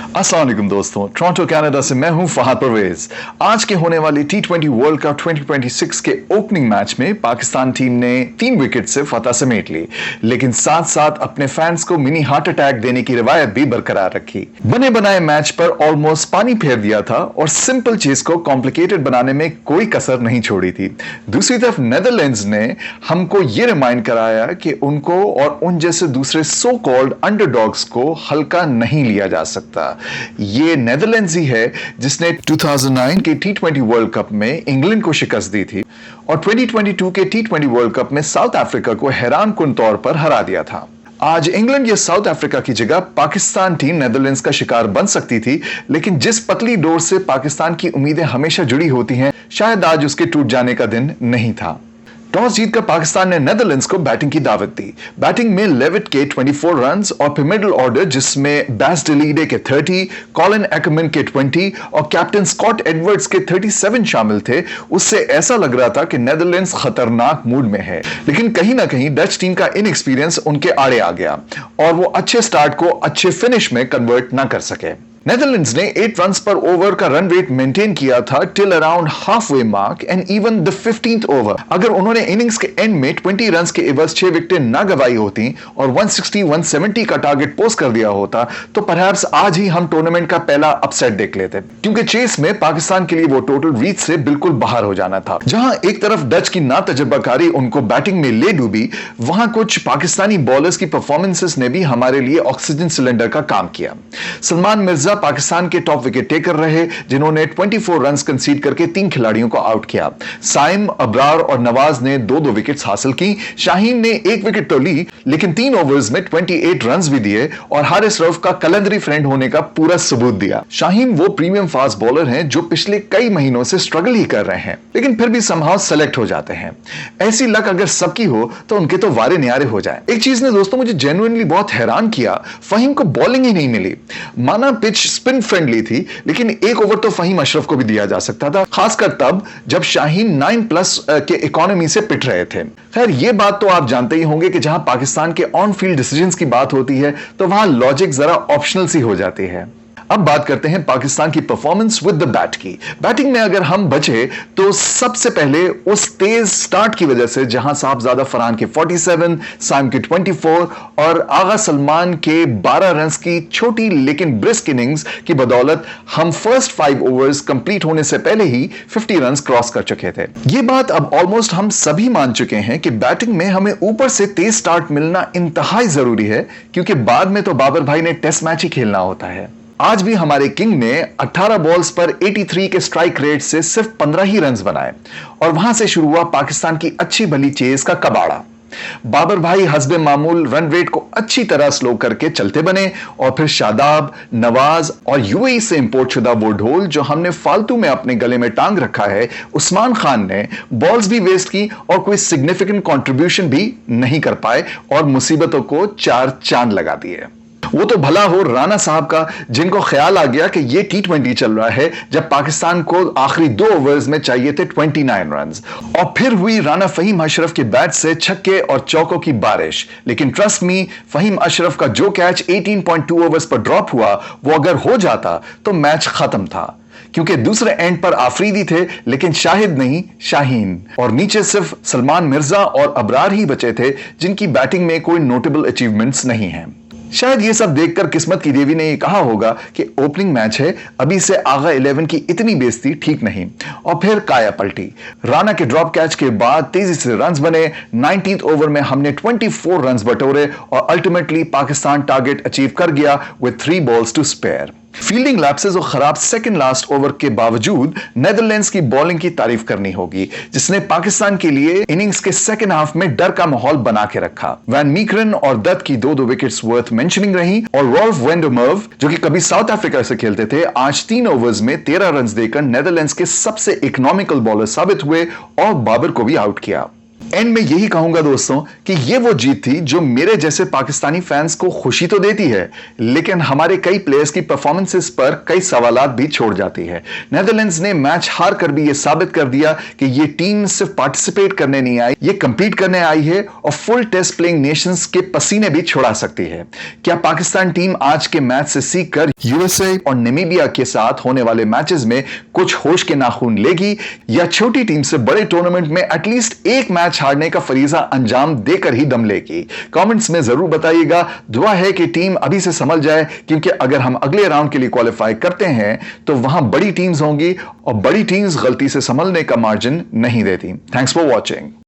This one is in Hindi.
अस्सलाम वालेकुम दोस्तों, टोरंटो कनाडा से मैं हूं फहद परवेज। आज के होने वाली टी20 वर्ल्ड कप 2026 के ओपनिंग मैच में पाकिस्तान टीम ने 3 विकेट से फतह समेट ली, लेकिन साथ साथ अपने फैंस को मिनी हार्ट अटैक देने की रिवायत भी बरकरार रखी। बने बनाए मैच पर ऑलमोस्ट पानी फेर दिया था और सिंपल चीज को कॉम्प्लिकेटेड बनाने में कोई कसर नहीं छोड़ी थी। दूसरी तरफ नेदरलैंड्स ने हमको ये रिमाइंड कराया कि उनको और उन जैसे दूसरे सो कॉल्ड अंडरडॉग्स को हल्का नहीं लिया जा सकता। ये नेदरलैंड्स ही है जिसने 2009 के टी20 वर्ल्ड कप में इंग्लैंड को शिकस्त दी थी और 2022 के टी20 वर्ल्ड कप में साउथ अफ्रीका को हैरानकुन तौर पर हरा दिया था। आज इंग्लैंड या साउथ अफ्रीका की जगह पाकिस्तान टीम नेदरलैंड्स का शिकार बन सकती थी, लेकिन जिस पतली डोर से पाकिस्तान की उम्मीदें हमेशा जुड़ी होती हैं, शायद आज उसके टूट जाने का दिन नहीं था। टॉस जीतकर पाकिस्तान ने नेदरलैंड्स को बैटिंग की दावत दी। बैटिंग में लेविट के 24 रन्स और फिर मिडिल ऑर्डर जिसमें बैस डिलीडे के 30, कॉलिन एकमन के 20 और कैप्टन स्कॉट एडवर्ड्स के 37 शामिल थे, उससे ऐसा लग रहा था कि नेदरलैंड्स खतरनाक मूड में है। लेकिन कहीं ना कहीं डच टीम का इनएक्सपीरियंस उनके आड़े आ गया और वो अच्छे स्टार्ट को अच्छे फिनिश में कन्वर्ट ना कर सके। नेदरलैंड्स ने 8 रन्स पर ओवर का रन रेट मेंटेन किया था till around half way mark and even the 15th over. अगर उन्होंने इनिंग्स के एंड में 20 रन्स के एवज 6 विकेटें ना गवाई होती और 160-170 का टारगेट पोस्ट कर दिया होता तो परहैप्स आज ही हम टूर्नामेंट का पहला अपसेट देख लेते, क्योंकि चेस में पाकिस्तान के लिए वो टोटल रीच से बिल्कुल बाहर हो जाना था। जहां एक तरफ डच की ना तजर्बाकारी उनको बैटिंग में ले डूबी, वहां कुछ पाकिस्तानी बॉलर्स की परफॉर्मेंसेस ने भी हमारे लिए ऑक्सीजन सिलेंडर का काम किया। सलमान मिर्जा पाकिस्तान के टॉप विकेट टेकर रहे, जिन्होंने 24 रन्स कंसीड करके 3 खिलाड़ियों को आउट किया। साइम, अब्रार और नवाज ने 2-2 विकेट्स हासिल की। शाहीन ने 1 विकेट तो ली, लेकिन 3 ओवर्स में 28 रन्स भी दिए और हारिस रऊफ का कलंदरी फ्रेंड होने का पूरा सबूत दिया। शाहीन वो प्रीमियम फास्ट बॉलर हैं जो पिछले कई महीनों से स्ट्रगल ही कर रहे हैं, लेकिन फिर भी समहाउ सेलेक्ट हो जाते हैं। ऐसी लक अगर सबकी हो तो उनके तो वारे न्यारे हो जाए। एक चीज ने दोस्तों मुझे जेन्युइनली बहुत हैरान किया, फहीम को बॉलिंग ही नहीं मिली। माना पिच स्पिन फ्रेंडली थी, लेकिन 1 ओवर तो फहीम अशरफ को भी दिया जा सकता था, खासकर तब जब शाहीन 9+ के इकोनॉमी से पिट रहे थे। खैर ये बात तो आप जानते ही होंगे कि जहां पाकिस्तान के ऑन फील्ड डिसीजंस की बात होती है तो वहां लॉजिक जरा ऑप्शनल सी हो जाती है। अब बात करते हैं पाकिस्तान की परफॉर्मेंस विद द बैट की। बैटिंग में अगर हम बचे तो सबसे पहले उस तेज स्टार्ट की वजह से, जहां साहबजादा फरहान के 47, साइम के 24 और आगा सलमान के 12 रन्स की छोटी लेकिन ब्रिस्क इनिंग्स की बदौलत हम फर्स्ट 5 ओवर्स कंप्लीट होने से पहले ही 50 रन्स क्रॉस कर चुके थे। यह बात अब ऑलमोस्ट हम सभी मान चुके हैं कि बैटिंग में हमें ऊपर से तेज स्टार्ट मिलना इंतहाई जरूरी है, क्योंकि बाद में तो बाबर भाई ने टेस्ट मैच ही खेलना होता है। आज भी हमारे किंग ने 18 बॉल्स पर 83 के स्ट्राइक रेट से सिर्फ 15 ही रन्स बनाए और वहां से शुरू हुआ पाकिस्तान की अच्छी भली चेज का कबाड़ा। बाबर भाई हस्बे मामूल रन रेट को अच्छी तरह स्लो करके चलते बने और फिर शादाब, नवाज और यूएई से इंपोर्ट शुदा वो ढोल जो हमने फालतू में अपने गले में टांग रखा है, उस्मान खान ने बॉल्स भी वेस्ट की और कोई सिग्निफिकेंट कंट्रीब्यूशन भी नहीं कर पाए और मुसीबतों को 4 चांद लगा दिए। वो तो भला हो राना साहब का, जिनको ख्याल आ गया कि ये टी20 चल रहा है, जब पाकिस्तान को आखिरी 2 ओवर्स में चाहिए थे 29 रन्स और फिर हुई राना फहीम अशरफ के बैट से छक्के और चौकों की बारिश। लेकिन ट्रस्ट मी, फहीम अशरफ का जो कैच 18.2 ओवर्स पर ड्रॉप हुआ, वो अगर हो जाता तो मैच खत्म था, क्योंकि दूसरे एंड पर आफरीदी थे लेकिन शाहिद नहीं, शाहीन, और नीचे सिर्फ सलमान मिर्जा और अबरार ही बचे थे जिनकी बैटिंग में कोई नोटेबल अचीवमेंट्स नहीं हैं। शायद ये सब देखकर किस्मत की देवी ने ये कहा होगा कि ओपनिंग मैच है, अभी से आगा 11 की इतनी बेइज्जती ठीक नहीं, और फिर काया पलटी। राना के ड्रॉप कैच के बाद तेजी से रन्स बने। 19th ओवर में हमने 24 रन्स बटोरे और अल्टीमेटली पाकिस्तान टारगेट अचीव कर गया with 3 balls to spare. Fielding lapses और खराब सेकंड लास्ट ओवर के बावजूद नेदरलैंड्स की बॉलिंग की तारीफ करनी होगी, जिसने पाकिस्तान के लिए इनिंग्स के सेकंड हाफ में डर का माहौल बना के रखा। वैन मीकरन और दत्त की 2-2 विकेट्स वर्थ मेंशनिंग रही और रॉल्फ वेंडरमर्व, जो कि कभी साउथ अफ्रीका से खेलते थे, आज 3 ओवर्स में 13 रन्स देकर नेदरलैंड्स के सबसे इकोनॉमिकल बॉलर साबित हुए और बाबर को भी आउट किया। एंड में यही कहूंगा दोस्तों कि ये वो जीत थी जो मेरे जैसे पाकिस्तानी फैंस को खुशी तो देती है, लेकिन हमारे कई प्लेयर्स की परफॉर्मेंसेस पर कई सवालात भी छोड़ जाती है। नेदरलैंड्स ने मैच हार कर भी ये साबित कर दिया कि ये टीम सिर्फ पार्टिसिपेट करने नहीं आई, ये कंपीट करने आई है और फुल टेस्ट प्लेइंग नेशंस के पसीने भी छुड़ा सकती है। क्या पाकिस्तान टीम आज के मैच से सीखकर यूएसए और नामीबिया के साथ होने वाले मैचेस में कुछ होश के नाखून लेगी, या छोटी टीम से बड़े टूर्नामेंट में एटलीस्ट एक मैच हारने का फरीजा अंजाम देकर ही दम लेगी? कमेंट्स में जरूर बताइएगा। दुआ है कि टीम अभी से संभल जाए, क्योंकि अगर हम अगले राउंड के लिए क्वालिफाई करते हैं तो वहां बड़ी टीम्स होंगी और बड़ी टीम्स गलती से संभलने का मार्जिन नहीं देती। Thanks for watching.